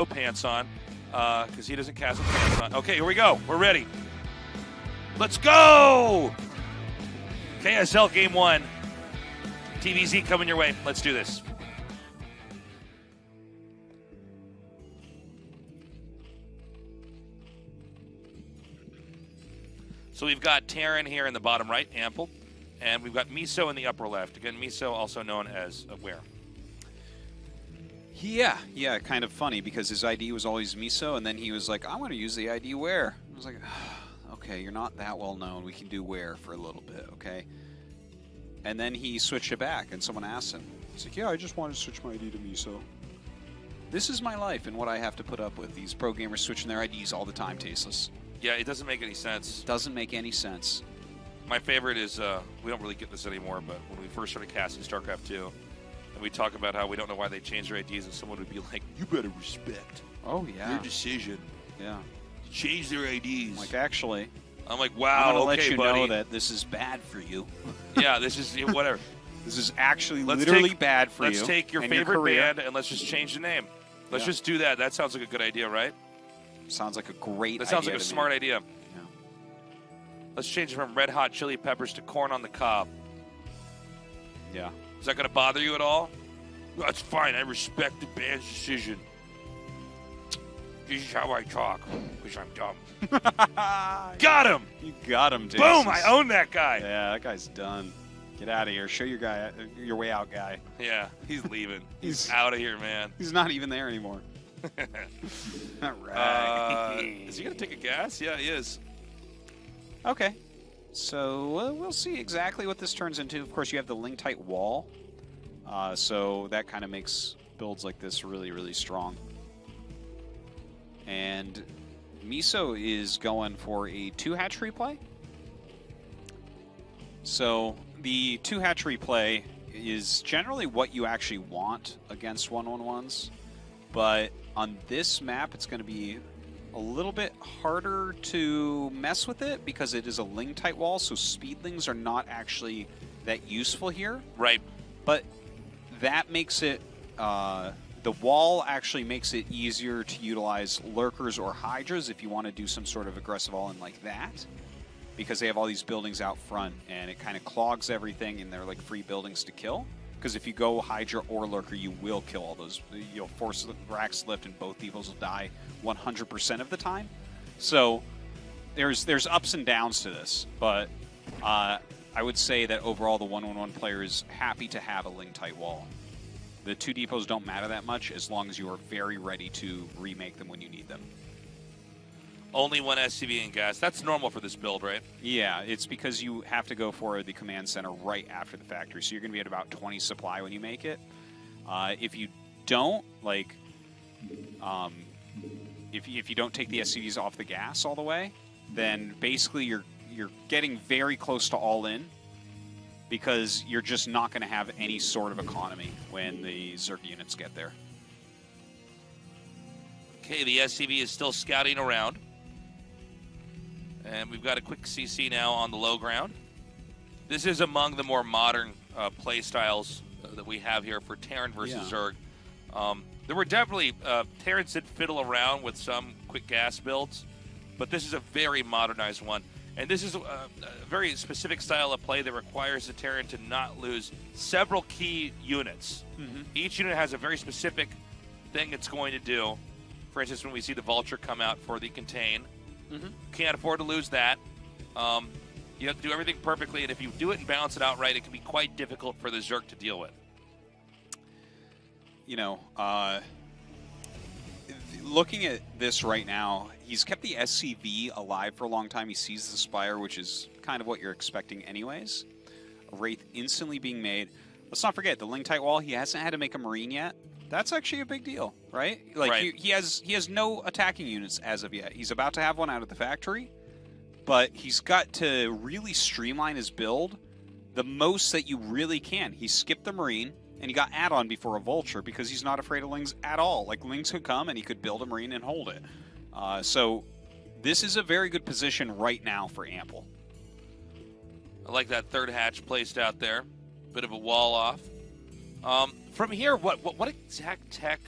No pants on, because he doesn't cast with pants on. Okay, here we go. We're ready. Let's go! KSL Game 1. TVZ coming your way. Let's do this. So we've got Terran here in the bottom right, Ample, and we've got MisO in the upper left. Again, MisO also known as Where. Yeah, kind of funny because his ID was always MisO, and then he was like, I want to use the ID Where. I was like, okay, you're not that well known. We can do Where for a little bit, okay? And then he switched it back, and someone asked him. He's like, yeah, I just wanted to switch my ID to MisO. This is my life and what I have to put up with. These pro gamers switching their IDs all the time, Tasteless. Yeah, it doesn't make any sense. Doesn't make any sense. My favorite is, we don't really get this anymore, but when we first started casting StarCraft 2, and we talk about how we don't know why they changed their IDs, and someone would be like, you better respect your decision. Yeah. Change their IDs. Like, actually, I'm like, wow, I'm going to okay, let you buddy. know that this is bad for you. Yeah, this is, whatever. This is actually literally bad for you. Let's take your favorite band and let's just change the name. Let's just do that. That sounds like a good idea, right? Sounds like a great idea. That sounds like a to smart me. idea. Yeah. Let's change it from Red Hot Chili Peppers to Corn on the Cob. Yeah. Is that going to bother you at all? That's fine. I respect the band's decision. This is how I talk, because I'm dumb. Got him! You got him, Jason. Boom! I own that guy. Yeah, that guy's done. Get out of here. Show your way out, guy. Yeah, he's leaving. He's out of here, man. He's not even there anymore. All right. Is he going to take a gas? Yeah, he is. Okay. So we'll see exactly what this turns into. Of course, you have the link tight wall. So that kind of makes builds like this really, really strong. And MisO is going for a 2-hatchery play. So the 2-hatchery play is generally what you actually want against 1-1-1s. But on this map, it's going to be a little bit harder to mess with it because it is a link tight wall, so speedlings are not actually that useful here. Right. But that makes it, the wall actually makes it easier to utilize lurkers or hydras if you want to do some sort of aggressive all-in like that, because they have all these buildings out front and it kind of clogs everything and they're like free buildings to kill. Because if you go hydra or lurker, you will kill all those. You'll force the racks lift and both depots will die 100% of the time. So there's ups and downs to this, but I would say that overall the 1-1-1 player is happy to have a link tight wall. The 2 depots don't matter that much as long as you are very ready to remake them when you need them. Only one SCV and gas. That's normal for this build, right? Yeah, it's because you have to go for the command center right after the factory, so you're going to be at about 20 supply when you make it. If you don't, like, if you don't take the SCVs off the gas all the way, then basically you're getting very close to all in, because you're just not going to have any sort of economy when the Zerg units get there. Okay, the SCV is still scouting around. And we've got a quick CC now on the low ground. This is among the more modern play styles that we have here for Terran versus Zerg. There were definitely, Terrans did fiddle around with some quick gas builds, but this is a very modernized one. And this is a very specific style of play that requires the Terran to not lose several key units. Mm-hmm. Each unit has a very specific thing it's going to do. For instance, when we see the Vulture come out for the contain, can't afford to lose that. You have to do everything perfectly, and if you do it and balance it out right, it can be quite difficult for the Zerg to deal with. You know, looking at this right now, he's kept the SCV alive for a long time. He sees the Spire, which is kind of what you're expecting anyways. A Wraith instantly being made. Let's not forget, the link tight wall, he hasn't had to make a Marine yet. That's actually a big deal, right? Like, right. He has no attacking units as of yet. He's about to have one out of the factory, but he's got to really streamline his build the most that you really can. He skipped the Marine, and he got add-on before a Vulture because he's not afraid of Lings at all. Like, Lings could come, and he could build a Marine and hold it. So this is a very good position right now for Ample. I like that third hatch placed out there. Bit of a wall off. From here, what exact tech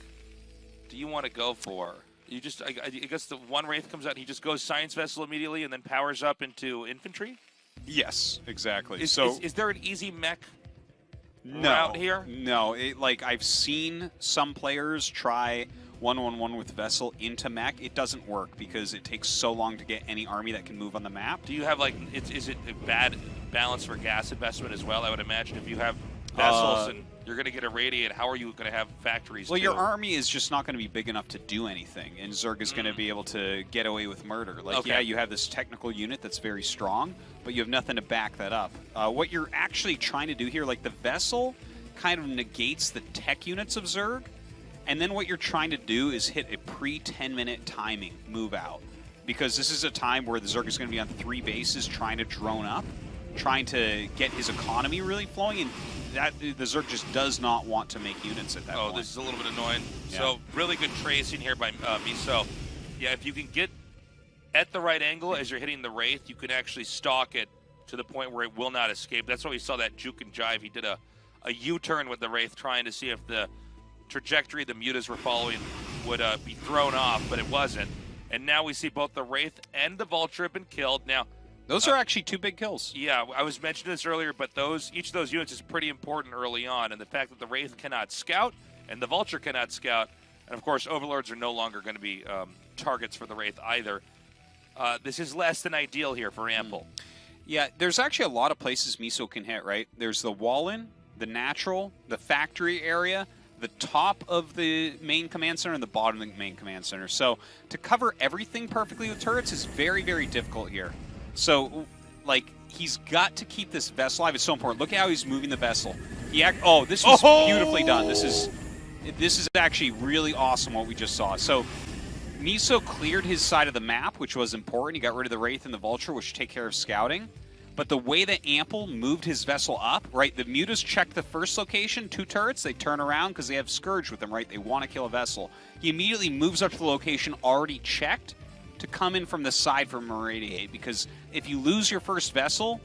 do you want to go for? You just, I guess the one Wraith comes out and he just goes Science Vessel immediately and then powers up into infantry? Yes, exactly. Is there an easy mech no, route here? No, like I've seen some players try 1-1-1 with Vessel into mech. It doesn't work because it takes so long to get any army that can move on the map. Do you have like, is it a bad balance for gas investment as well? I would imagine if you have vessels and you're going to get irradiated, how are you going to have factories? Well, your army is just not going to be big enough to do anything, and Zerg is going to be able to get away with murder. Like, yeah, you have this technical unit that's very strong, but you have nothing to back that up. What you're actually trying to do here, like the Vessel kind of negates the tech units of Zerg, and then what you're trying to do is hit a pre-10-minute timing move out, because this is a time where the Zerg is going to be on 3 bases trying to drone up, trying to get his economy really flowing, and the Zerg just does not want to make units at that point. Oh, this is a little bit annoying. Yeah. So really good tracing here by MisO. Yeah, if you can get at the right angle as you're hitting the Wraith, you can actually stalk it to the point where it will not escape. That's why we saw that juke and jive. He did a U-turn with the Wraith trying to see if the trajectory the Mutas were following would be thrown off, but it wasn't. And now we see both the Wraith and the Vulture have been killed. Now, those are actually 2 big kills. Yeah, I was mentioning this earlier, but each of those units is pretty important early on, and the fact that the Wraith cannot scout and the Vulture cannot scout, and of course Overlords are no longer going to be targets for the Wraith either. This is less than ideal here for Ample. Yeah, there's actually a lot of places MisO can hit, right? There's the wall-in, the natural, the factory area, the top of the main command center, and the bottom of the main command center. So to cover everything perfectly with turrets is very, very difficult here. So, like, he's got to keep this Vessel alive. It's so important. Look at how he's moving the Vessel. This was beautifully done. This is actually really awesome what we just saw. So, MisO cleared his side of the map, which was important. He got rid of the Wraith and the Vulture, which take care of scouting. But the way that Ample moved his Vessel up, right, the Mutas check the first location, 2 turrets, they turn around because they have Scourge with them, right? They want to kill a Vessel. He immediately moves up to the location already checked to come in from the side for irradiate, because if you lose your first Vessel,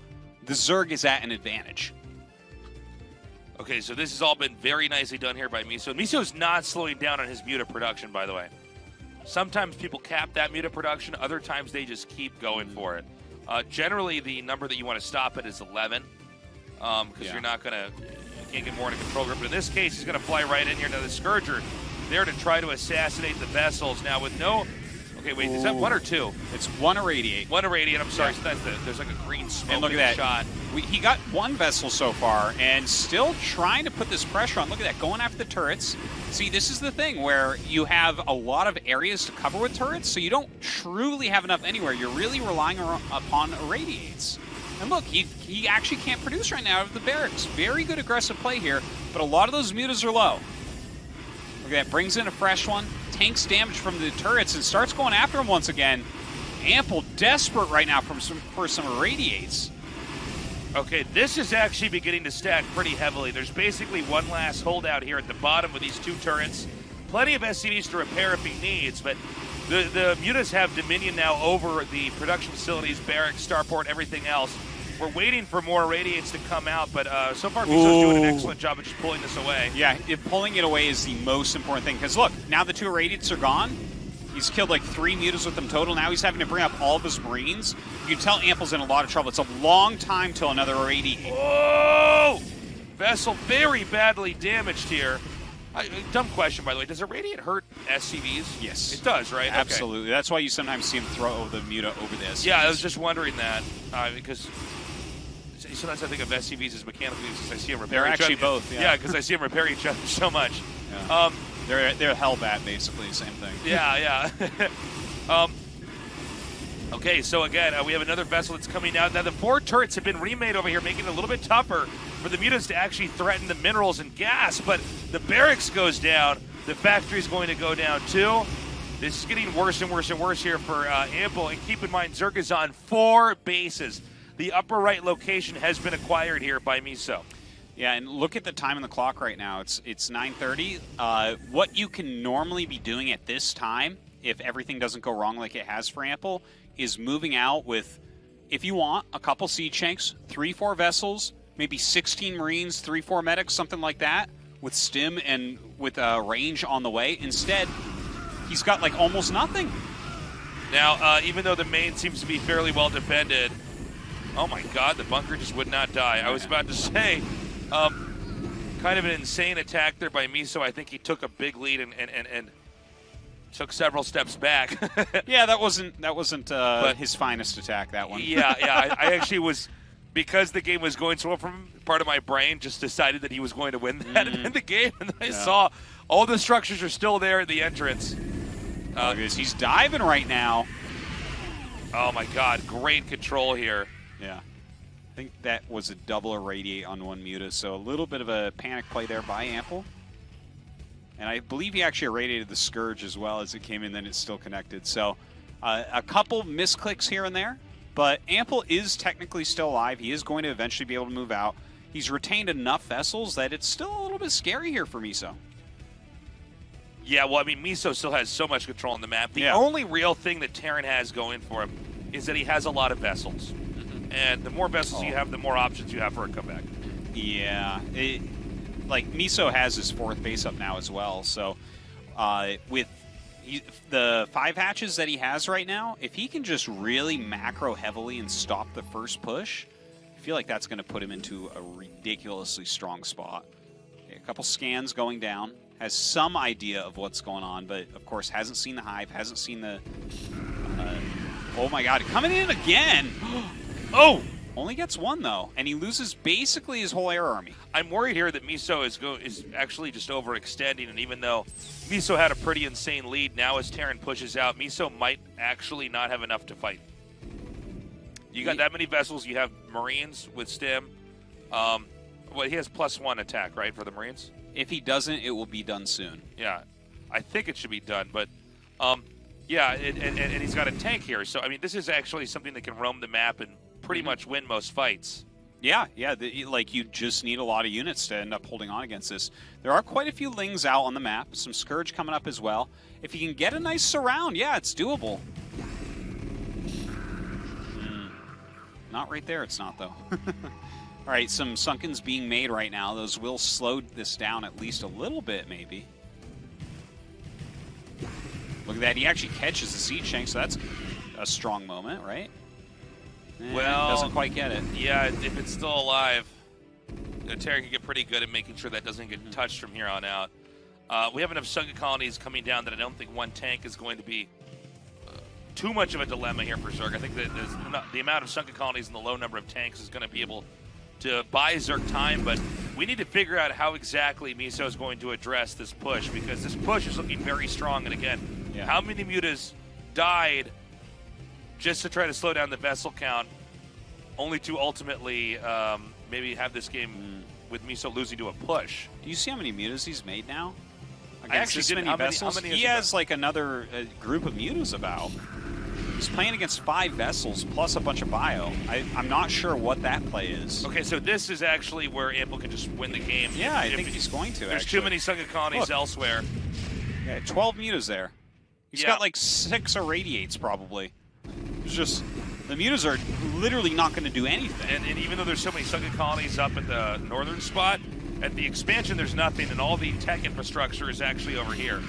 the Zerg is at an advantage. Okay, so this has all been very nicely done here by MisO. MisO is not slowing down on his Muta production, by the way. Sometimes people cap that Muta production, other times they just keep going for it. Generally, the number that you want to stop at is 11, because you're not going to, you can't get more in a control group. But in this case, he's going to fly right in here. Now the Scourger there to try to assassinate the Vessels. Now with no... Okay, wait, is that 1 or 2? It's 1 irradiate. 1 irradiate, I'm sorry. So that's there's like a green smoke look at that shot. He got 1 Vessel so far, and still trying to put this pressure on. Look at that, going after the turrets. See, this is the thing where you have a lot of areas to cover with turrets, so you don't truly have enough anywhere. You're really relying upon irradiates. And look, he actually can't produce right now out of the barracks. Very good aggressive play here, but a lot of those Mutas are low. Look at that, brings in a fresh one, tanks damage from the turrets, and starts going after him once again. Ample desperate right now for some irradiates. Okay, this is actually beginning to stack pretty heavily. There's basically one last holdout here at the bottom with these 2 turrets. Plenty of SCVs to repair if he needs, but the Mutas have dominion now over the production facilities, barracks, starport, everything else. We're waiting for more irradiates to come out, but so far MisO's doing an excellent job of just pulling this away. Yeah, pulling it away is the most important thing, because look, now the 2 irradiates are gone. He's killed like 3 Mutas with them total. Now he's having to bring up all of his Marines. You can tell Ample's in a lot of trouble. It's a long time till another irradiate. Whoa! Vessel very badly damaged here. Dumb question, by the way. Does irradiate hurt SCVs? Yes. It does, right? Absolutely. Okay. That's why you sometimes see him throw the Muta over the SCVs. Yeah, I was just wondering that, because sometimes I think of SCVs as mechanical because I see them repair They're each other. actually both, Yeah, because I see them repair each other so much. Yeah. They're Hellbat, basically, same thing. Yeah. Okay, so again, we have another Vessel that's coming out. Now, the 4 turrets have been remade over here, making it a little bit tougher for the Mutas to actually threaten the minerals and gas, but the barracks goes down. The factory's going to go down, too. This is getting worse and worse and worse here for Ample, and keep in mind, Zerg is on 4 bases. The upper right location has been acquired here by MisO. Yeah, and look at the time on the clock right now. It's 9:30. What you can normally be doing at this time, if everything doesn't go wrong like it has for Ample, is moving out with, if you want, a couple siege tanks, 3-4 vessels, maybe 16 Marines, 3-4 medics, something like that, with stim and with range on the way. Instead, he's got like almost nothing. Now, even though the main seems to be fairly well defended, oh my God, the bunker just would not die. I was about to say, kind of an insane attack there by MisO. I think he took a big lead and took several steps back. Yeah, that wasn't his finest attack, that one. Yeah, I actually was, because the game was going so well for him, part of my brain just decided that he was going to win that in the game, and I saw all the structures are still there at the entrance. He's diving right now. Oh my God, great control here. Yeah. I think that was a double irradiate on one Muta, so a little bit of a panic play there by Ample. And I believe he actually irradiated the Scourge as well as it came in, then it's still connected. So a couple misclicks here and there, but Ample is technically still alive. He is going to eventually be able to move out. He's retained enough vessels that it's still a little bit scary here for MisO. Yeah, well, I mean, MisO still has so much control on the map. The only real thing that Terran has going for him is that he has a lot of vessels. And the more vessels you have, the more options you have for a comeback. Yeah. Like, MisO has his 4th base up now as well. So, with the 5 hatches that he has right now, if he can just really macro heavily and stop the first push, I feel like that's going to put him into a ridiculously strong spot. Okay, a couple scans going down. Has some idea of what's going on, but of course hasn't seen the hive, hasn't seen the... oh my God, coming in again! Oh! Only gets 1 though, and he loses basically his whole air army. I'm worried here that MisO is actually just overextending, and even though MisO had a pretty insane lead, now as Terran pushes out, MisO might actually not have enough to fight. You got that many vessels, you have Marines with Stim. Well, he has +1 attack, right, for the Marines? If he doesn't, it will be done soon. Yeah, I think it should be done, but yeah, and he's got a tank here, so I mean, this is actually something that can roam the map and pretty much win most fights. Yeah, like you just need a lot of units to end up holding on against this. There are quite a few Lings out on the map, some Scourge coming up as well. If you can get a nice surround, yeah, it's doable. Not right there, it's not though. All right, some Sunkens being made right now. Those will slow this down at least a little bit, maybe. Look at that. He actually catches the Siege Tank, so that's a strong moment, right? Well, doesn't quite get it. Yeah, if it's still alive, Terran can get pretty good at making sure that doesn't get touched from here on out. We have enough Sunken colonies coming down that I don't think 1 tank is going to be too much of a dilemma here for Zerg. I think that the amount of Sunken colonies and the low number of tanks is going to be able to buy Zerg time, but we need to figure out how exactly MisO is going to address this push, because this push is looking very strong. And again, how many mutas died just to try to slow down the vessel count, only to ultimately maybe have this game with MisO losing to a push? Do you see how many mutas he's made now? I actually didn't. How many he has like another group of mutas about. He's playing against 5 vessels plus a bunch of bio. I'm not sure what that play is. Okay, so this is actually where Ample can just win the game. Yeah, I think he's going to. There's too many Sunken colonies elsewhere. Yeah, 12 mutas there. He's got like 6 irradiates probably. It's just the mutas are literally not going to do anything. And even though there's so many Sunken colonies up at the northern spot, at the expansion there's nothing, and all the tech infrastructure is actually over here.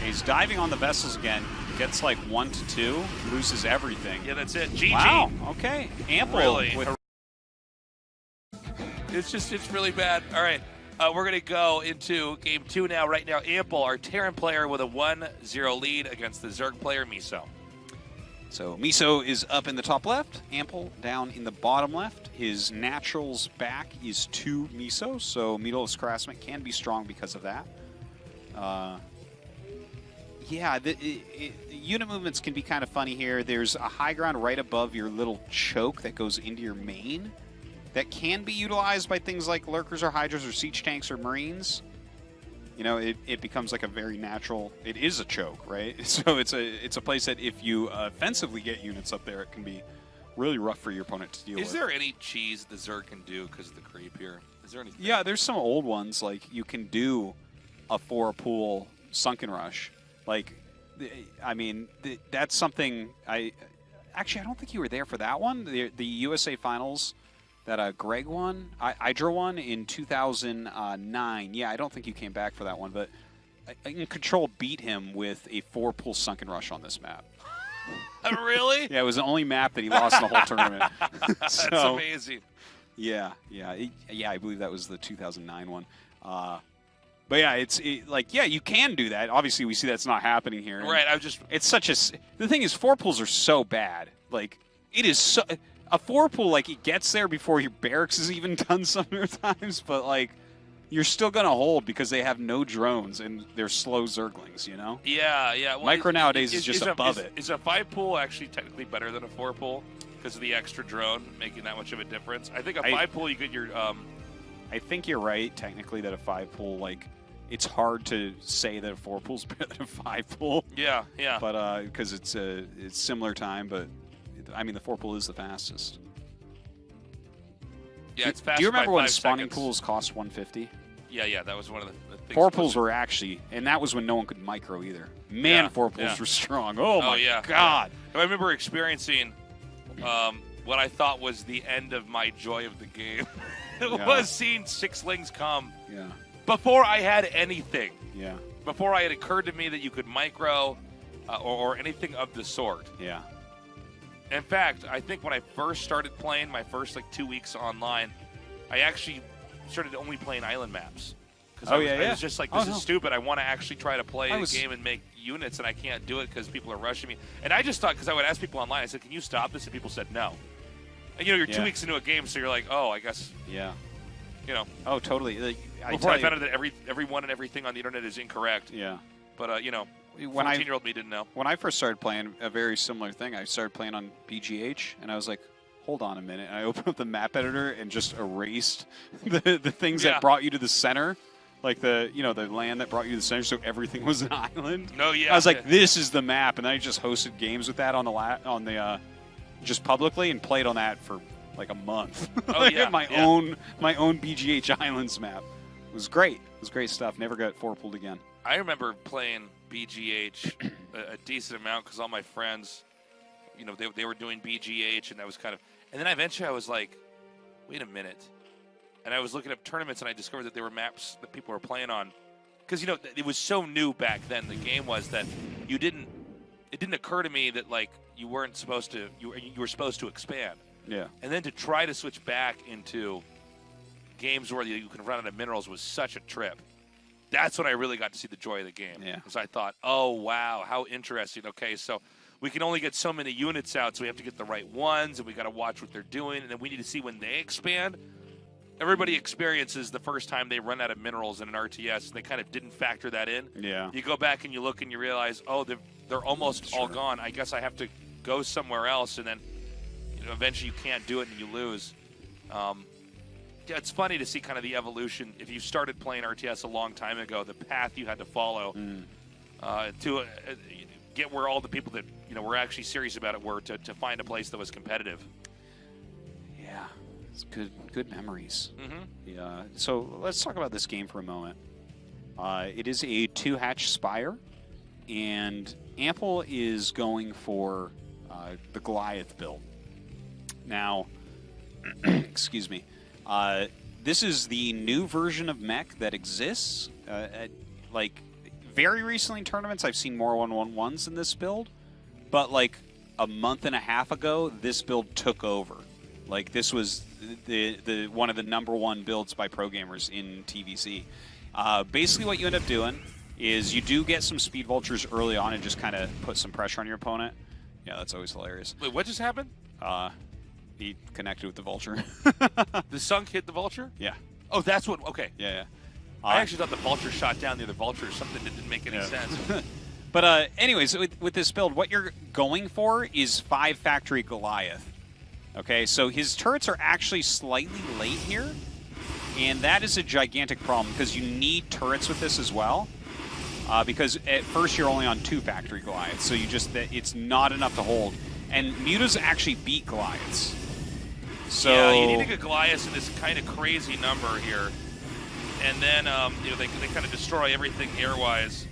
He's diving on the vessels again. Gets like 1 to 2, loses everything. Yeah, that's it. GG. Wow. Okay. Ample. Really. It's really bad. All right. We're going to go into game 2 now. Right now, Ample, our Terran player, with a 1-0 lead against the Zerg player, MisO. So MisO is up in the top left, Ample down in the bottom left. His naturals back is to MisO, so Meatless Harassment can be strong because of that. Yeah, the unit movements can be kind of funny here. There's a high ground right above your little choke that goes into your main that can be utilized by things like Lurkers or Hydras or Siege Tanks or Marines. You know, it becomes like a very natural... It is a choke, right? So it's a place that if you offensively get units up there, it can be really rough for your opponent to deal with. Is there any cheese the Zerg can do because of the creep here? Is there anything? Yeah, there's some old ones. Like, you can do a 4-pool Sunken Rush. Like, I mean, that's something actually, I don't think you were there for that one. The USA Finals that Greg won, Idra won in 2009. Yeah, I don't think you came back for that one, but in Control beat him with a 4-pool sunken rush on this map. Really? Yeah, it was the only map that he lost in the whole tournament. That's amazing. Yeah, I believe that was the 2009 one. But yeah, you can do that. Obviously, we see that's not happening here. Right. It's such a. The thing is, 4-pools are so bad. Like, it is so. A 4-pool, like, it gets there before your barracks is even done sometimes, but like, you're still gonna hold because they have no drones and they're slow zerglings. You know. Yeah. Well, Micro nowadays is just above it. Is a 5-pool actually technically better than a 4-pool because of the extra drone making that much of a difference? I think a 5-pool you get your. I think you're right, technically, that a 5-pool, like, it's hard to say that a 4-pool's better than a 5-pool. Yeah. But because it's similar time, but I mean the 4-pool is the fastest. Yeah, it's fast. Do you remember when 5 spawning seconds. pools cost 150? Yeah, that was one of the things. 4-pools were actually, and that was when no one could micro either. Man, 4-pools were strong. Oh my god! I remember experiencing what I thought was the end of my joy of the game. It was seeing 6-lings come. Yeah. Before I had anything. Yeah. Before it occurred to me that you could micro or anything of the sort. Yeah. In fact, I think when I first started playing, my first 2 weeks online, I actually started only playing island maps. Because I was just like, this is stupid. I want to actually try to play the game and make units, and I can't do it because people are rushing me. And I just thought, because I would ask people online, I said, can you stop this? And people said no. And, you're 2 weeks into a game, so you're like, oh, I guess. Yeah. Oh, totally. Before I found out that everyone and everything on the internet is incorrect. Yeah. But, 14-year-old me didn't know. When I first started playing, a very similar thing. I started playing on BGH, and I was like, hold on a minute. And I opened up the map editor and just erased the things that brought you to the center. Like the land that brought you to the center, so everything was an island. No, yeah. I was like, this is the map, and then I just hosted games with that on the just publicly and played on that for like a month. Oh yeah. my own BGH Islands map. It was great. It was great stuff. Never got 4-pooled again. I remember playing BGH a decent amount because all my friends, they were doing BGH, and that was kind of. And then eventually I was like, wait a minute. And I was looking up tournaments, and I discovered that there were maps that people were playing on. Because, it was so new back then, the game was, that it didn't occur to me that, you weren't supposed to, you were supposed to expand. Yeah. And then to try to switch back into games where you can run out of minerals was such a trip. That's when I really got to see the joy of the game. Yeah. Because I thought, oh, wow, how interesting. Okay, so we can only get so many units out, so we have to get the right ones, and we got to watch what they're doing, and then we need to see when they expand. Everybody experiences the first time they run out of minerals in an RTS, and they kind of didn't factor that in. Yeah. You go back and you look and you realize, oh, they're almost all gone. I guess I have to go somewhere else, and then eventually you can't do it and you lose. It's funny to see kind of the evolution. If you started playing RTS a long time ago, the path you had to follow to get where all the people that were actually serious about it were to find a place that was competitive. Yeah. It's good memories. Mm-hmm. Yeah. So let's talk about this game for a moment. It is a 2-hatch Spire, and Ample is going for the Goliath build. Now, excuse me. This is the new version of mech that exists. Very recently in tournaments, I've seen more 1-1-1s in this build, but a month and a half ago, this build took over. This was the one of the #1 builds by pro gamers in TVC. Basically, what you end up doing is you do get some speed vultures early on and just kind of put some pressure on your opponent. Yeah, that's always hilarious. Wait, what just happened? He connected with the vulture. The sunk hit the vulture? Yeah. Oh, that's what. Okay. Yeah. I actually thought the vulture shot down the other vulture. Something that didn't make any sense. But anyways, with this build, what you're going for is 5 factory Goliath. Okay, so his turrets are actually slightly late here, and that is a gigantic problem because you need turrets with this as well. Because at first you're only on 2 factory Goliaths, so it's not enough to hold. And mutas actually beat Goliaths. So yeah, you need to get Goliaths in this kind of crazy number here, and then they kind of destroy everything air-wise.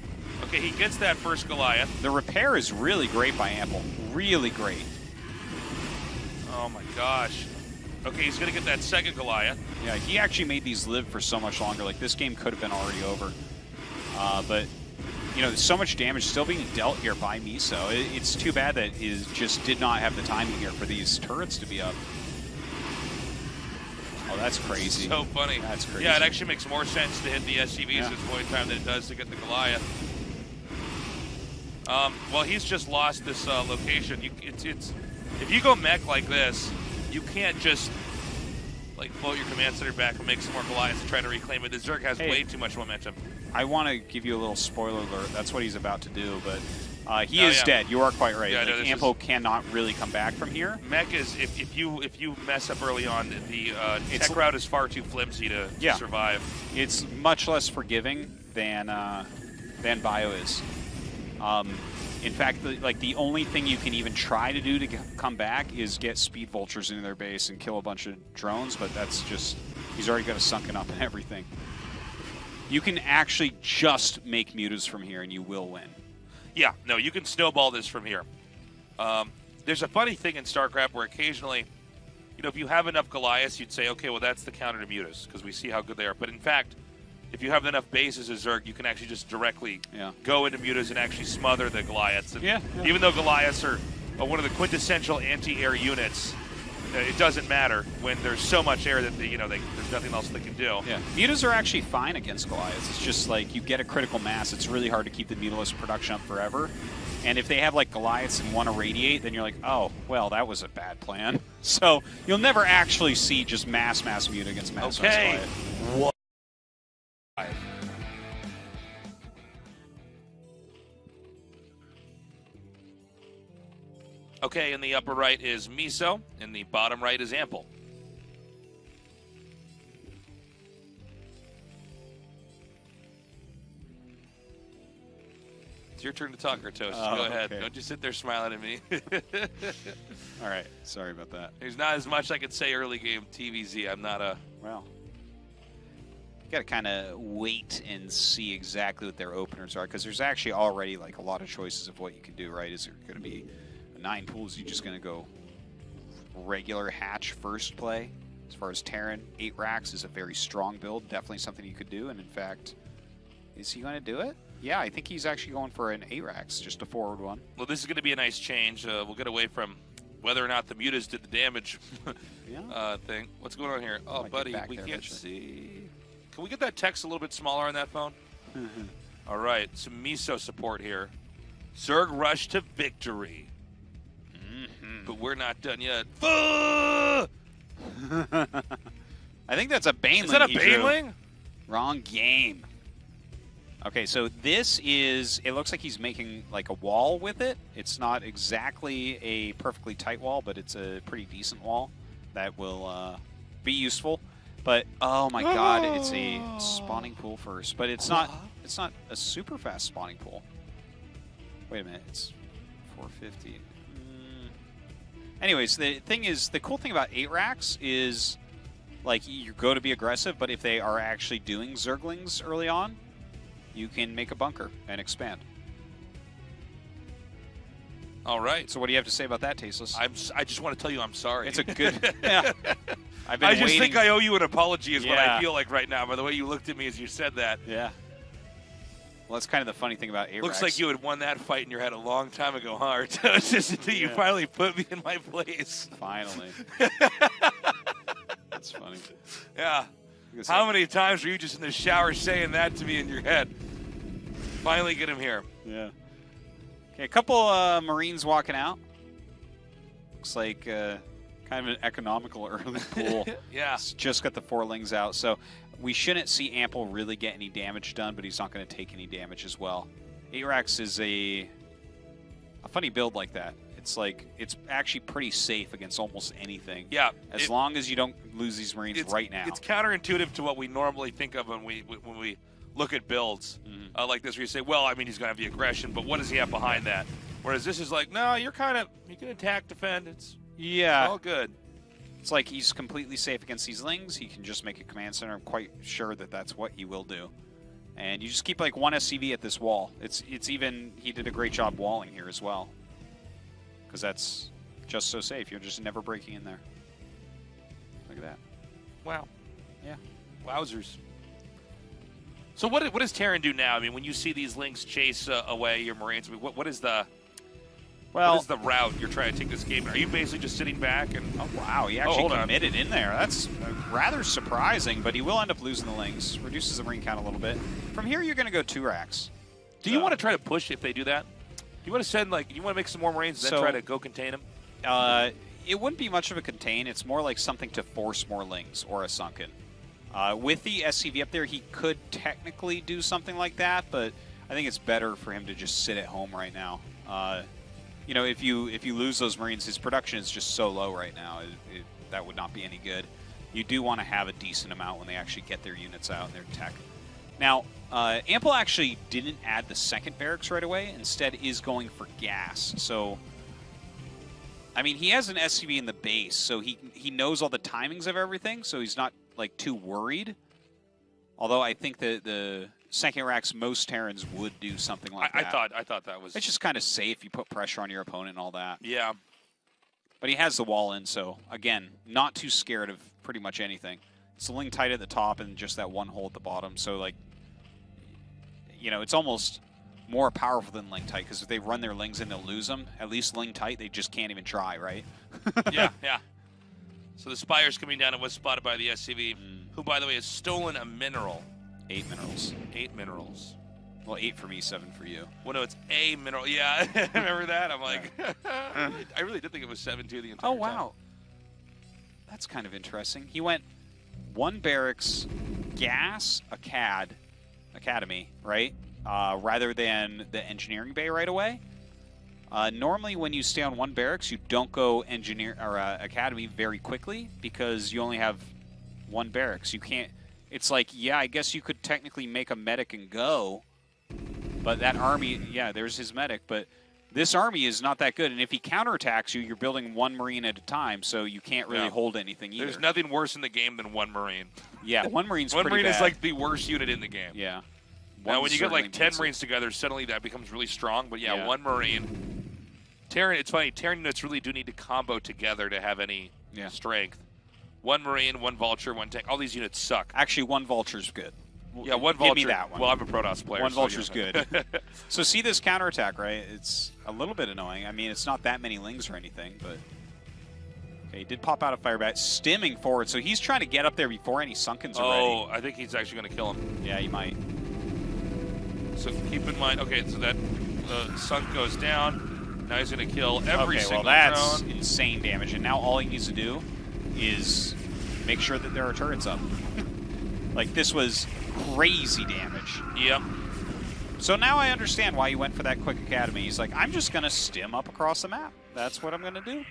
Okay, he gets that first Goliath. The repair is really great by Ample, really great. Oh my gosh. Okay, he's gonna get that second Goliath. Yeah, he actually made these live for so much longer. This game could have been already over. But you know, so much damage still being dealt here by MisO. It's too bad that he just did not have the timing here for these turrets to be up. Oh, that's crazy. So funny. That's crazy. Yeah, it actually makes more sense to hit the SCVs at this point in time than it does to get the Goliath. Well, he's just lost this location. If you go mech like this, you can't just like float your command center back and make some more Goliaths and try to reclaim it. The Zerg has way too much momentum. I want to give you a little spoiler alert. That's what he's about to do, but he is dead. You are quite right. Yeah, like, Ampo cannot really come back from here. Mech is if you mess up early on, the tech route is far too flimsy to survive. It's much less forgiving than Bio is. In fact, the only thing you can even try to do to come back is get speed vultures into their base and kill a bunch of drones, but that's just, he's already got a sunken up and everything. You can actually just make mutas from here and you will win. Yeah, no, you can snowball this from here. There's a funny thing in StarCraft where occasionally, you know, if you have enough Goliaths, you'd say, okay, well, that's the counter to mutas because we see how good they are. But in fact, if you have enough bases as Zerg, you can actually just directly go into mutas and actually smother the Goliaths. And even though Goliaths are one of the quintessential anti-air units, it doesn't matter when there's so much air that there's nothing else they can do. Yeah, mutas are actually fine against Goliaths. It's just like you get a critical mass. It's really hard to keep the mutalist production up forever. And if they have like Goliaths and want to radiate, then you're like, oh, well, that was a bad plan. So you'll never actually see just mass muta against mass Goliath. What? Okay, in the upper right is MisO, in the bottom right is Ample. It's your turn to talk, Artosis. Go ahead. Okay. Don't just sit there smiling at me. All right. Sorry about that. There's not as much I could say early game TVZ. I'm not a... Well, you got to kind of wait and see exactly what their openers are, because there's actually already like a lot of choices of what you can do, right? Is there going to be 9 pools? You're just going to go regular hatch first play? As far as Terran, 8 racks is a very strong build. Definitely something you could do. And in fact, is he going to do it? Yeah, I think he's actually going for an 8 racks, just a forward one. Well, this is going to be a nice change. We'll get away from whether or not the mutas did the damage thing. What's going on here? Oh, buddy, we can't see. Can we get that text a little bit smaller on that phone? All right, some MisO support here. Zerg rush to victory. But we're not done yet. I think that's a Baneling. Is that a Baneling? Wrong game. Okay, so this is, it looks like he's making like a wall with it. It's not exactly a perfectly tight wall, but it's a pretty decent wall that will be useful. But oh my god, it's a spawning pool first, but it's not a super fast spawning pool. Wait a minute, it's 450. Anyways, the thing is, the cool thing about 8 racks is like you go to be aggressive, but if they are actually doing Zerglings early on, you can make a bunker and expand. All right. So what do you have to say about that, Tasteless? I just want to tell you I'm sorry. It's a good... yeah. I just think I owe you an apology is what I feel like right now by the way you looked at me as you said that. Yeah. Well, that's kind of the funny thing about 8 Looks racks. like you had won that fight in your head a long time ago, huh? It's just until you finally put me in my place. Finally. That's funny. Yeah. How many times were you just in the shower saying that to me in your head? Finally get him here. Yeah. Okay, a couple Marines walking out. Looks like kind of an economical early pool. Yeah. It's just got the 4 lings out, so we shouldn't see Ample really get any damage done, but he's not going to take any damage as well. 8 racks is a funny build like that. It's like, it's actually pretty safe against almost anything. Yeah. As long as you don't lose these Marines right now. It's counterintuitive to what we normally think of when we look at builds like this, where you say, well, I mean, he's going to have the aggression, but what does he have behind that? Whereas this is like, no, you can attack, defend. It's all good. It's like he's completely safe against these lings. He can just make a command center. I'm quite sure that that's what he will do. And you just keep like 1 SCV at this wall. It's even, he did a great job walling here as well. Because that's just so safe. You're just never breaking in there. Look at that. Wow. Yeah. Wowzers. So what does Terran do now? I mean, when you see these links chase away your Marines, I mean, what is the route you're trying to take this game? Are you basically just sitting back and? Oh wow, he actually committed in there. That's rather surprising, but he will end up losing the links. Reduces the Marine count a little bit. From here, you're going to go 2 racks. Do you want to try to push if they do that? Do you want to send you want to make some more Marines and then try to go contain them? It wouldn't be much of a contain. It's more like something to force more lings or a sunken. With the SCV up there, he could technically do something like that, but I think it's better for him to just sit at home right now. You know, if you lose those Marines, his production is just so low right now. That would not be any good. You do want to have a decent amount when they actually get their units out and their tech. Now, Ample actually didn't add the second barracks right away. Instead, is going for gas. So, I mean, he has an SCV in the base, so he knows all the timings of everything, so he's not like too worried. Although I think that the second racks, most Terrans would do something like that. I thought that was. It's just kind of safe. You put pressure on your opponent and all that. Yeah. But he has the wall in, so again, not too scared of pretty much anything. It's the ling tight at the top and just that one hole at the bottom. So like, you know, it's almost more powerful than ling tight because if they run their lings in, they'll lose them. At least ling tight, they just can't even try, right? Yeah. So the Spire's coming down and was spotted by the SCV, who, by the way, has stolen a mineral. 8 minerals. 8 minerals. Well, 8 for me, 7 for you. Well, no, it's a mineral. Yeah, remember that? I'm like, I really did think it was 7 too the entire time. Oh, wow. That's kind of interesting. He went 1 barracks, gas, academy, right? Rather than the engineering bay right away. Normally, when you stay on 1 barracks, you don't go engineer or academy very quickly because you only have 1 barracks. You can't. It's like, yeah, I guess you could technically make a medic and go, but that army, yeah, there's his medic, but this army is not that good. And if he counterattacks you, you're building 1 Marine at a time, so you can't really hold anything either. There's nothing worse in the game than 1 Marine. Yeah, 1 Marine's pretty bad. 1 Marine is like the worst unit in the game. Yeah. Now, when you get like 10 Marines together, suddenly that becomes really strong. But yeah, 1 Marine. Terran, it's funny, Terran units really do need to combo together to have any strength. 1 Marine, 1 Vulture, 1 tank. All these units suck. Actually, 1 Vulture's good. Yeah, 1 Vulture. Give me that one. Well, I'm a Protoss player. 1 Vulture's good. So see this counterattack, right? It's a little bit annoying. I mean, it's not that many lings or anything, but... Okay, he did pop out a fire bat, stimming forward, so he's trying to get up there before any sunkens are ready. Oh, I think he's actually going to kill him. Yeah, he might. So keep in mind, okay, so that sunk goes down. Now he's going to kill every single drone. That's insane damage, and now all he needs to do is make sure that there are turrets up. Like, this was crazy damage. Yep. So now I understand why he went for that quick academy. He's like, I'm just going to stim up across the map. That's what I'm going to do.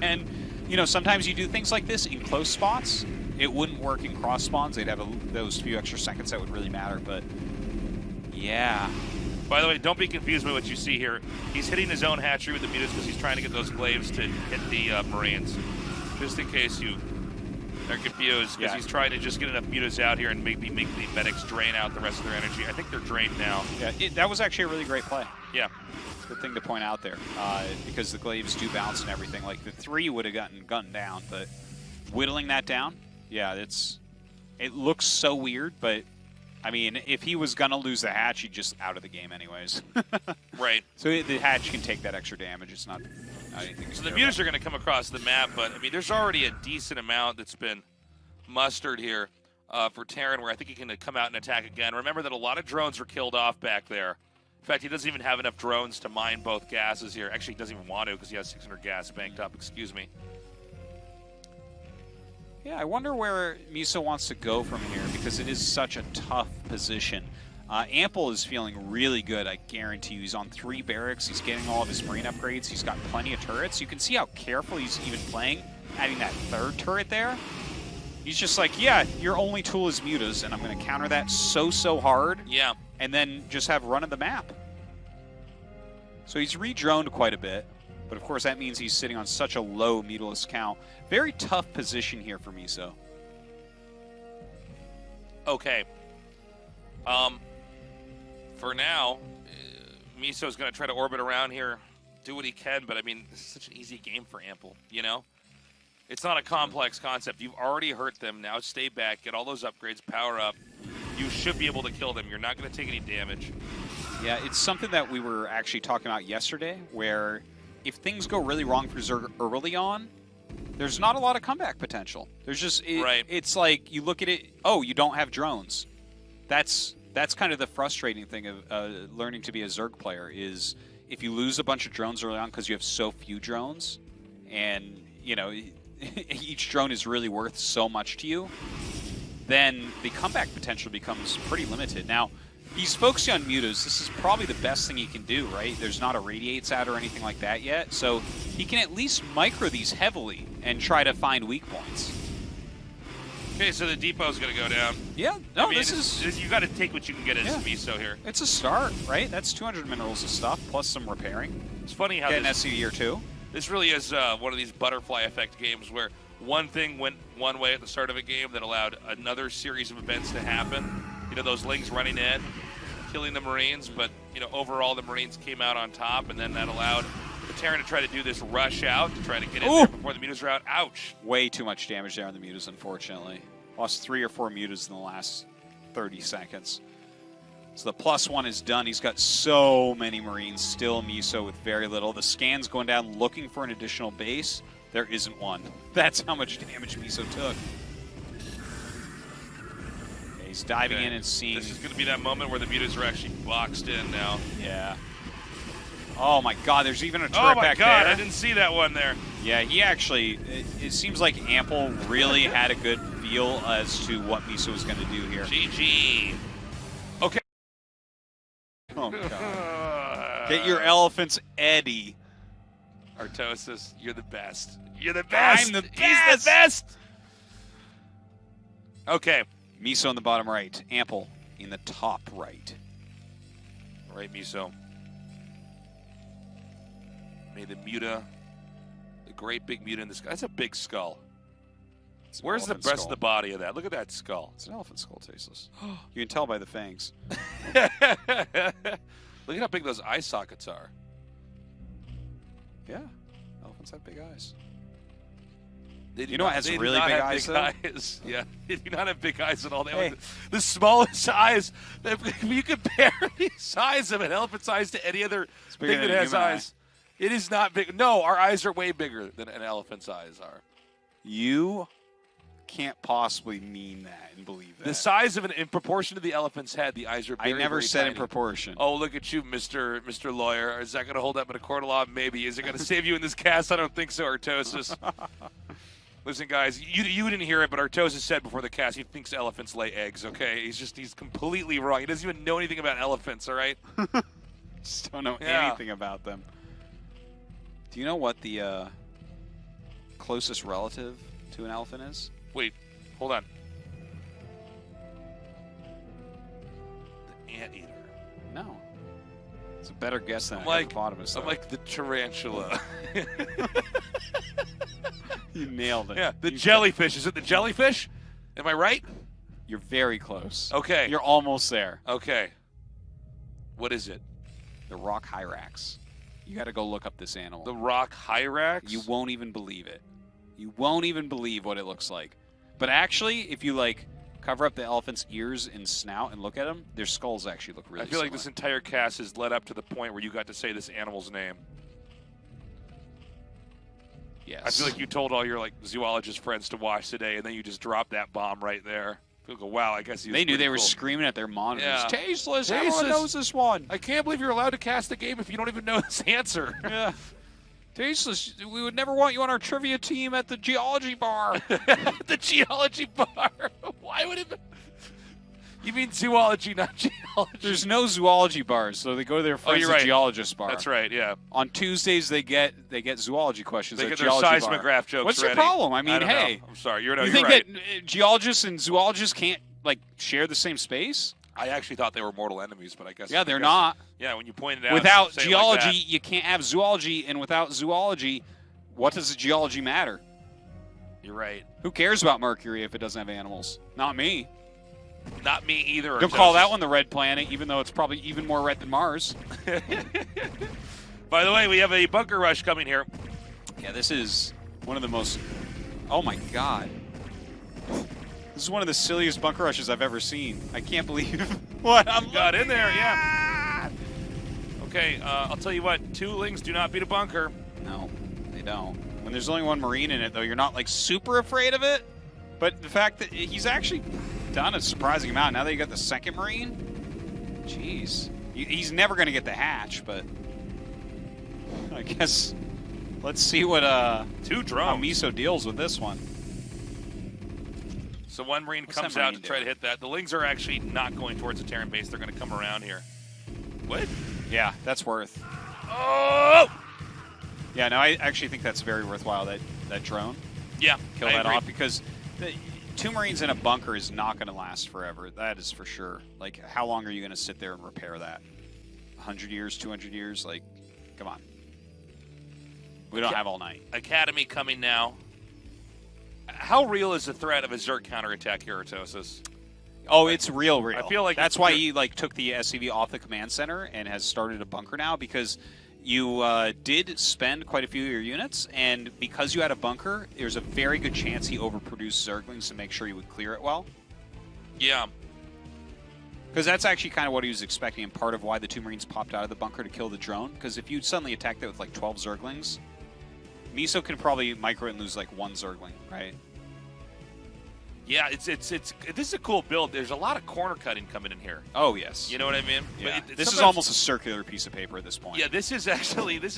And, you know, sometimes you do things like this in close spots. It wouldn't work in cross spawns. They'd have those few extra seconds that would really matter, but yeah. By the way, don't be confused by what you see here. He's hitting his own hatchery with the mutas because he's trying to get those glaives to hit the Marines. Just in case you are confused, because he's trying to just get enough mutas out here and maybe make the medics drain out the rest of their energy. I think they're drained now. Yeah, that was actually a really great play. Yeah. Good thing to point out there, because the glaives do bounce and everything. Like, the 3 would have gotten gunned down, but whittling that down, yeah, it looks so weird, but I mean, if he was going to lose the hatch, he'd just out of the game anyways. Right. So the hatch can take that extra damage. It's not anything. So the mutas are going to come across the map, but I mean, there's already a decent amount that's been mustered here for Terran, where I think he can come out and attack again. Remember that a lot of drones were killed off back there. In fact, he doesn't even have enough drones to mine both gases here. Actually, he doesn't even want to because he has 600 gas banked up. Excuse me. Yeah, I wonder where MisO wants to go from here because it is such a tough position. Ample is feeling really good, I guarantee you. He's on 3 barracks. He's getting all of his Marine upgrades. He's got plenty of turrets. You can see how careful he's even playing, adding that 3rd turret there. He's just like, yeah, your only tool is mutas, and I'm going to counter that so hard. Yeah. And then just have run of the map. So he's re-droned quite a bit. But of course, that means he's sitting on such a low mutalist count. Very tough position here for MisO. Okay. For now, MisO's going to try to orbit around here, do what he can, but I mean, this is such an easy game for Ample, you know? It's not a complex concept. You've already hurt them. Now stay back, get all those upgrades, power up. you should be able to kill them. You're not going to take any damage. Yeah, it's something that we were actually talking about yesterday, where if things go really wrong for Zerg early on, there's not a lot of comeback potential. There's just it's like you look at it. Oh, you don't have drones. That's kind of the frustrating thing of learning to be a Zerg player is if you lose a bunch of drones early on because you have so few drones, and you know each drone is really worth so much to you, then the comeback potential becomes pretty limited. Now, he's focusing on mutas. This is probably the best thing he can do, right? There's not a radiates out or anything like that yet, so he can at least micro these heavily and try to find weak points. Okay, so the depot's going to go down. Yeah, no, I mean, this is... You got to take what you can get as MisO here. It's a start, right? That's 200 minerals of stuff, plus some repairing. It's funny how get an SC year 2. This really is one of these butterfly effect games where one thing went one way at the start of a game that allowed another series of events to happen. You know, those Lings running in, killing the Marines, but, you know, overall the Marines came out on top, and then that allowed the Terran to try to do this rush out to try to get in there before the mutas are out. Ouch. Way too much damage there on the mutas, unfortunately. Lost 3 or 4 mutas in the last 30 seconds. So the +1 is done. He's got so many Marines, still MisO with very little. The scan's going down looking for an additional base. There isn't one. That's how much damage MisO took. Okay, he's diving in and seeing... This is going to be that moment where the mutas are actually boxed in now. Yeah. Oh my god, there's even a turret back there. Oh my god, I didn't see that one there. Yeah, he actually... It seems like Ample really had a good feel as to what MisO was going to do here. GG. Okay. Oh god. Get your elephants, Eddie. R.16, you're the best. You're the best. I'm the best. He's the best. Okay. MisO in the bottom right. Ample in the top right. All right, MisO. May the muta, the great big muta in the sky. That's a big skull. Where's the rest of the body of that? Look at that skull. It's an elephant skull, Tasteless. You can tell by the fangs. Look at how big those eye sockets are. Yeah, elephants have big eyes. You know, it has really big eyes, though? Yeah, they do not have big eyes at all. They have the smallest eyes. You compare the size of an elephant's eyes to any other thing that has eyes. It is not big. No, our eyes are way bigger than an elephant's eyes are. You can't possibly mean that and believe that. The size of in proportion to the elephant's head, the eyes are very, I never said tiny. in proportion. Oh, look at you, Mr. Lawyer. Is that going to hold up in a court of law? Maybe. Is it going to save you in this cast? I don't think so, R.16. Listen, guys, you didn't hear it, but R.16 said before the cast he thinks elephants lay eggs, okay? He's completely wrong. He doesn't even know anything about elephants, all right? Just don't know anything about them. Do you know what the closest relative to an elephant is? Wait, hold on. The anteater. No. It's a better guess than a hippopotamus. I'm like the tarantula. You nailed it. Yeah, the jellyfish. Is it the jellyfish? Am I right? You're very close. Okay. You're almost there. Okay. What is it? The rock hyrax. You got to go look up this animal. The rock hyrax? You won't even believe it. You won't even believe what it looks like. But actually, if you cover up the elephant's ears and snout and look at them, their skulls actually look really similar. I feel like this entire cast has led up to the point where you got to say this animal's name. Yes. I feel like you told all your zoologist friends to watch today, and then you just dropped that bomb right there. People go, wow, I guess they knew they were screaming at their monitors. Yeah. Tasteless, everyone knows this one. I can't believe you're allowed to cast the game if you don't even know this answer. Yeah. Tasteless, we would never want you on our trivia team at the geology bar. The geology bar? Why would it be? You mean zoology, not geology. There's no zoology bars, so they go to their friends at geologist bar. That's right, yeah. On Tuesdays, they get zoology questions. They get their seismograph jokes What's ready. your problem? I mean, hey. I'm sorry. You're think right. that geologists and zoologists can't share the same space? I actually thought they were mortal enemies, but I guess they're not. Yeah, when you pointed out. Without geology, you can't have zoology, and without zoology, what does the geology matter? You're right. Who cares about Mercury if it doesn't have animals? Not me. Not me either. Don't call that one the red planet, even though it's probably even more red than Mars. By the way, we have a bunker rush coming here. Yeah, this is one of the most... Oh, my God. This is one of the silliest bunker rushes I've ever seen. I can't believe what I'm got in there, yeah. Okay, I'll tell you what, 2 Lings do not beat a bunker. No, they don't. When there's only 1 Marine in it, though, you're not, like, super afraid of it. But the fact that he's actually done a surprising amount. Now that you got the 2nd Marine, jeez. He's never going to get the hatch, but I guess let's see what 2 drones. how MisO deals with this one. So 1 Marine What's comes that out Marine to try to doing? hit that. The Lings are actually not going towards the Terran base. They're going to come around here. What? Yeah, that's worth. Oh! Yeah, no, I actually think that's very worthwhile, that drone. Yeah, Kill I that agree. off, because 2 Marines in a bunker is not going to last forever. That is for sure. Like, how long are you going to sit there and repair that? 100 years, 200 years? Like, come on. We don't have all night. Academy coming now. How real is the threat of a Zerg counterattack here, Artosis? Oh, it's real. I feel like that's it's why real. he like took the SCV off the command center and has started a bunker now, because you did spend quite a few of your units, and because you had a bunker, there's a very good chance he overproduced Zerglings to make sure he would clear it well. Yeah. Because that's actually kind of what he was expecting, and part of why the 2 Marines popped out of the bunker to kill the drone. Because if you suddenly attacked it with like 12 Zerglings, MisO could probably micro it and lose like 1 Zergling, right? Yeah, this is a cool build. There's a lot of corner cutting coming in here. Oh, yes. You know what I mean? Yeah. But This is sometimes- almost a circular piece of paper at this point. Yeah, this is actually one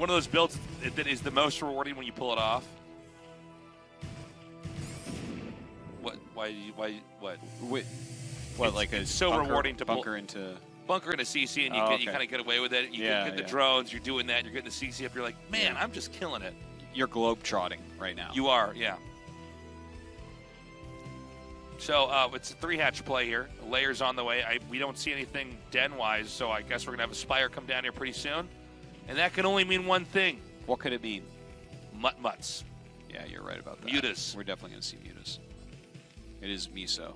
of those builds that is the most rewarding when you pull it off. What? Why? What? What, like a it's so bunker, rewarding to bunker into... bunker in a CC, and you Oh, you okay. kind of get away with it. You Yeah, get the yeah. drones. You're doing that. You're getting the CC up. You're like, man, Yeah. I'm just killing it. You're globe-trotting right now. You are, yeah. So it's a 3-hatch play here. Layers on the way. We don't see anything den-wise, so I guess we're going to have a Spire come down here pretty soon. And that can only mean one thing. What could it mean? Mutt-mutts. Yeah, you're right about that. Mutas. We're definitely going to see Mutas. It is MisO.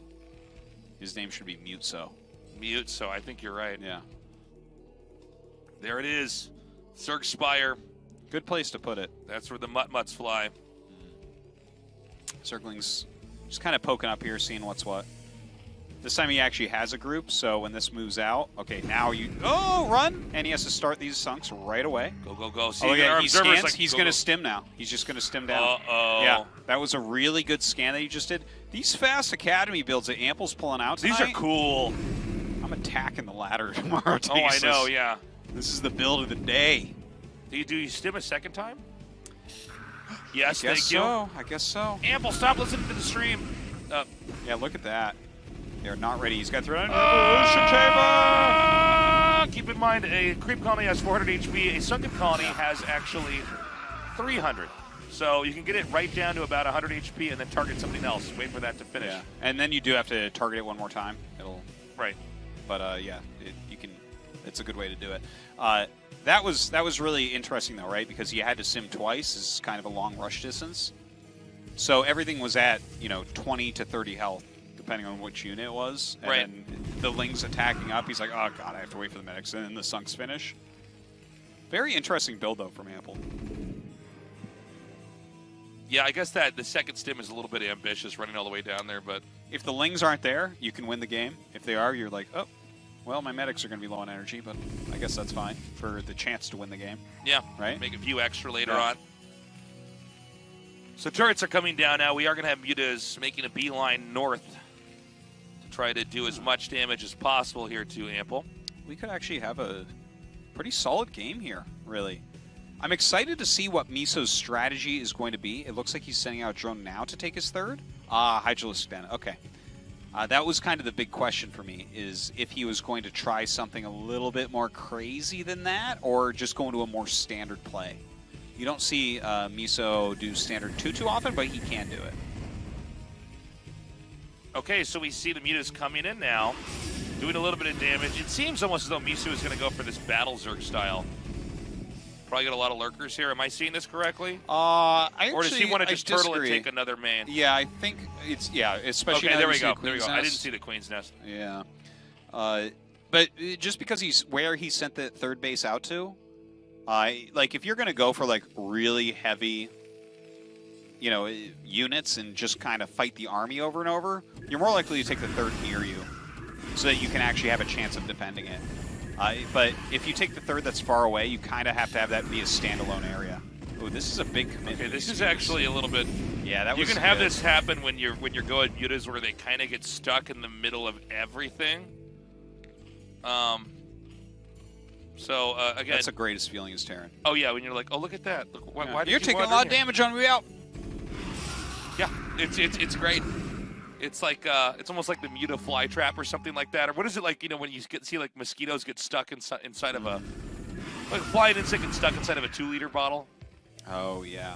His name should be MuteSo. Mute, so I think you're right. Yeah. There it is. Zerg Spire. Good place to put it. That's where the mutt-mutts fly. Zerglings just kind of poking up here, seeing what's what. This time he actually has a group, so when this moves out, okay, now you... Oh, run! And he has to start these sunks right away. Go, go, go. See, Oh, yeah, our he observer's scans. like, He's go, going go. to stim now. He's just going to stim down. Uh-oh. Yeah, that was a really good scan that he just did. These fast Academy builds that Ample's pulling out tonight, These are cool. I'm attacking the ladder tomorrow. Oh, I know, yeah. This is the build of the day. Do you stim a second time? Yes, I guess thank you. so. I guess so. Ample, stop listening to the stream. Yeah, look at that. They're not ready. He's got thrown into the evolution chamber. Keep in mind, a creep colony has 400 HP. A sunken colony has actually 300. So you can get it right down to about 100 HP and then target something else. Wait for that to finish. Yeah, and then you do have to target it one more time. It'll. Right. But yeah, you can. It's a good way to do it. That was really interesting though, right? Because you had to sim twice. This is kind of a long rush distance. So everything was at 20 to 30 health, depending on which unit it was. And Right. then the Ling's attacking up. He's like, oh god, I have to wait for the medics, and then the sunks finish. Very interesting build though from Ample. Yeah, I guess that the second stim is a little bit ambitious, running all the way down there, but If the Lings aren't there, you can win the game. If they are, you're like, oh, well, my medics are going to be low on energy, but I guess that's fine for the chance to win the game. yeah, Right. make a few extra later Yeah. on. So turrets are coming down now. We are going to have Mutas making a beeline north to try to do as much damage as possible here to Ample. We could actually have a pretty solid game here, really. I'm excited to see what MisO's strategy is going to be. It looks like he's sending out a drone now to take his third. Hydralistic Den. Okay. That was kind of the big question for me, is if he was going to try something a little bit more crazy than that, or just go into a more standard play. You don't see MisO do standard too often, but he can do it. Okay, so we see the Mutas coming in now, doing a little bit of damage. It seems almost as though MisO is going to go for this Battle Zerg style. Probably got a lot of lurkers here. Am I seeing this correctly? Or Or does he want to just turtle and take another main? Yeah, I think it's, especially Okay, now there that we see go. the There we Queen's go. I didn't Nest. see the Queen's Nest. Yeah. But just because he's where he sent the third base out to, like if you're going to go for like really heavy units and just kind of fight the army over and over, you're more likely to take the third near you so that you can actually have a chance of defending it. But if you take the third that's far away, you kind of have to have that be a standalone area. Oh, this is a big commitment. Okay, this is actually a little bit. Yeah, that was. You can have this happen when you're going mutas where they kind of get stuck in the middle of everything. So again, that's the greatest feeling as Terran. Oh yeah, when you're like, oh look at that. Look, why did you're taking a lot of damage on me out. Yeah, it's great. It's like it's almost like the muta fly trap or something like that. Or what is it like? When you see like mosquitoes get stuck inside of a like a flying insect gets stuck inside of a 2-liter bottle. Oh yeah.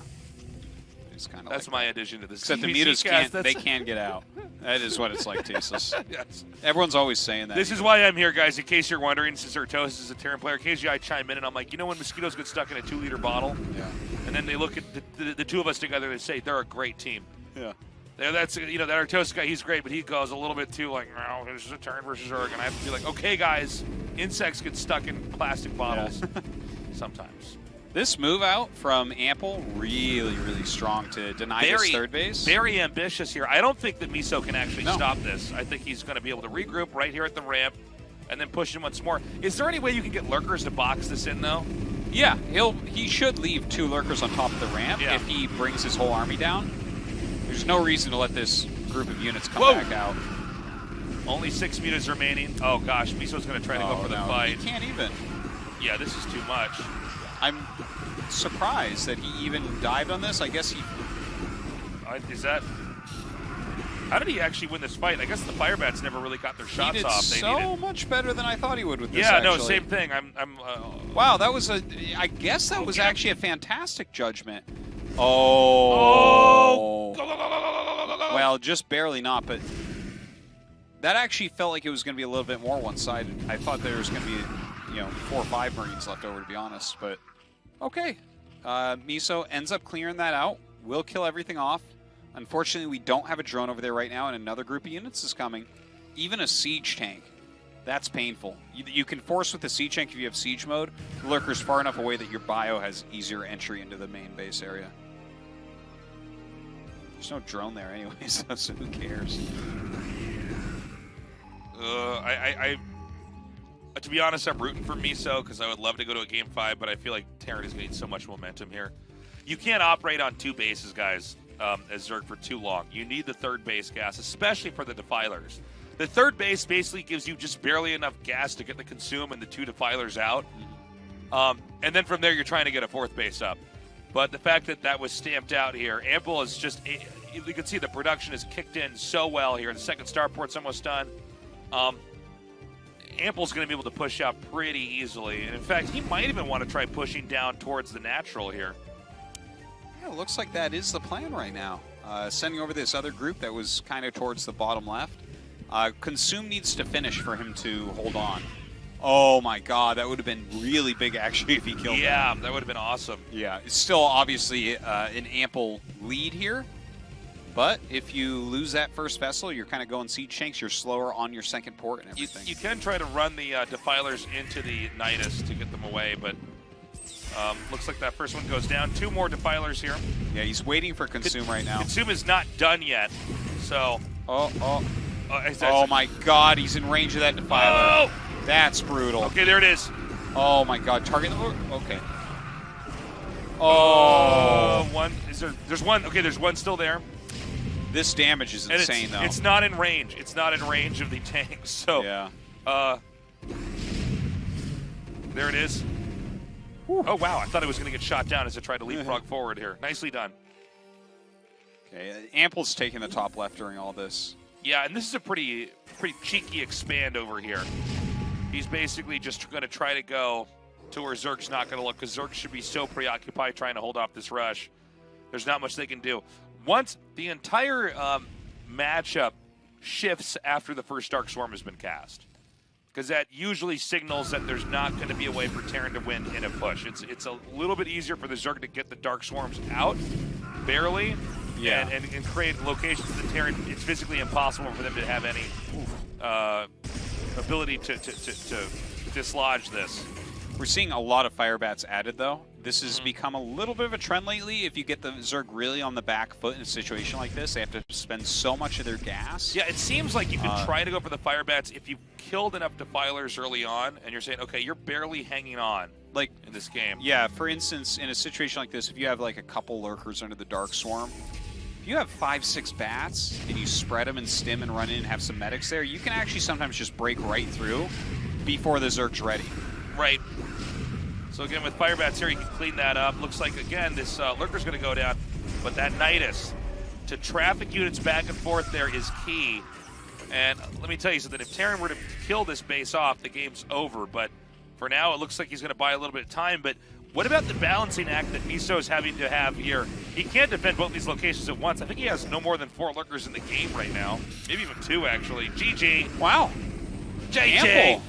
It's kind of that's like my addition to this. Except the mutas can't get out. That is what it's like, Tasteless. Yes. Everyone's always saying that. This is why I'm here, guys. In case you're wondering, since Artosis is a Terran player, occasionally I chime in and I'm like, when mosquitoes get stuck in a 2-liter bottle, yeah, and then they look at the two of us together and say they're a great team. Yeah. That's that Artosis guy. He's great, but he goes a little bit too like, no, this is a Terran versus Zerg, and I have to be like, okay, guys, insects get stuck in plastic bottles sometimes. This move out from Ample, really, really strong to deny his third base. Very ambitious here. I don't think that MisO can actually stop this. I think he's going to be able to regroup right here at the ramp and then push him once more. Is there any way you can get lurkers to box this in, though? Yeah, he should leave 2 lurkers on top of the ramp if he brings his whole army down. There's no reason to let this group of units come back out. Only 6 mutas remaining. Oh, gosh. MisO's going to try to go for the fight. He can't even. Yeah, this is too much. I'm surprised that he even dived on this. I guess he... is that... How did he actually win this fight? I guess the Firebats never really got their shots off. He did so much better than I thought he would with this, Yeah, no, same thing. Wow, that was I guess that was actually a fantastic judgment. Oh! Go, go, go, go, go, go. Well, just barely not, but... That actually felt like it was going to be a little bit more one-sided. I thought there was going to be... 4 or 5 Marines left over, to be honest, but okay. MisO ends up clearing that out. We'll kill everything off. Unfortunately, we don't have a drone over there right now, and another group of units is coming. Even a siege tank. That's painful. You can force with the siege tank if you have siege mode. The lurker's far enough away that your bio has easier entry into the main base area. There's no drone there anyways, so who cares? To be honest, I'm rooting for MisO because I would love to go to a Game 5, but I feel like Terran is getting so much momentum here. You can't operate on 2 bases, guys, as Zerg for too long. You need the third base gas, especially for the Defilers. The third base basically gives you just barely enough gas to get the Consume and the 2 Defilers out. And then from there, you're trying to get a 4th base up. But the fact that that was stamped out here, Ample is just... You can see the production is kicked in so well here. The second starport's almost done. Ample's going to be able to push out pretty easily. And in fact, he might even want to try pushing down towards the natural here. Yeah, it looks like that is the plan right now. Sending over this other group that was kind of towards the bottom left. Consume needs to finish for him to hold on. Oh my god, that would have been really big actually if he killed that would have been awesome. Yeah, it's still obviously an Ample lead here. But if you lose that first vessel, you're kind of going siege tanks. You're slower on your second port and everything. You can try to run the Defilers into the Nidus to get them away, but looks like that first one goes down. 2 more Defilers here. Yeah, he's waiting for Consume right now. Consume is not done yet, so... Oh my god, he's in range of that Defiler. Oh! That's brutal. Okay, there it is. Oh my god, target the... Okay. There's one. Okay, there's one still there. This damage is insane, though. It's not in range. It's not in range of the tank. So, yeah. There it is. Whew. Oh, wow. I thought it was going to get shot down as it tried to leapfrog forward here. Nicely done. Okay, Ample's taking the top left during all this. Yeah, and this is a pretty cheeky expand over here. He's basically just going to try to go to where Zerg's not going to look, because Zerg should be so preoccupied trying to hold off this rush. There's not much they can do. Once the entire matchup shifts after the first Dark Swarm has been cast, because that usually signals that there's not going to be a way for Terran to win in a push. It's a little bit easier for the Zerg to get the Dark Swarms out, barely, and create locations that the Terran, it's physically impossible for them to have any ability to dislodge this. We're seeing a lot of Firebats added, though. This has become a little bit of a trend lately. If you get the Zerg really on the back foot in a situation like this, they have to spend so much of their gas. Yeah, it seems like you can try to go for the fire bats if you've killed enough defilers early on, and you're saying, okay, you're barely hanging on like in this game. Yeah, for instance, in a situation like this, if you have like a couple lurkers under the Dark Swarm, if you have 5-6 bats and you spread them and stim and run in and have some medics there, you can actually sometimes just break right through before the Zerg's ready. Right. So again, with fire bats here, you can clean that up. Looks like, again, this lurker's going to go down. But that Nidus, to traffic units back and forth there is key. And let me tell you something. If Terran were to kill this base off, the game's over. But for now, it looks like he's going to buy a little bit of time. But what about the balancing act that MisO is having to have here? He can't defend both these locations at once. I think he has no more than 4 lurkers in the game right now. Maybe even 2, actually. GG. Wow. JJ. Ample.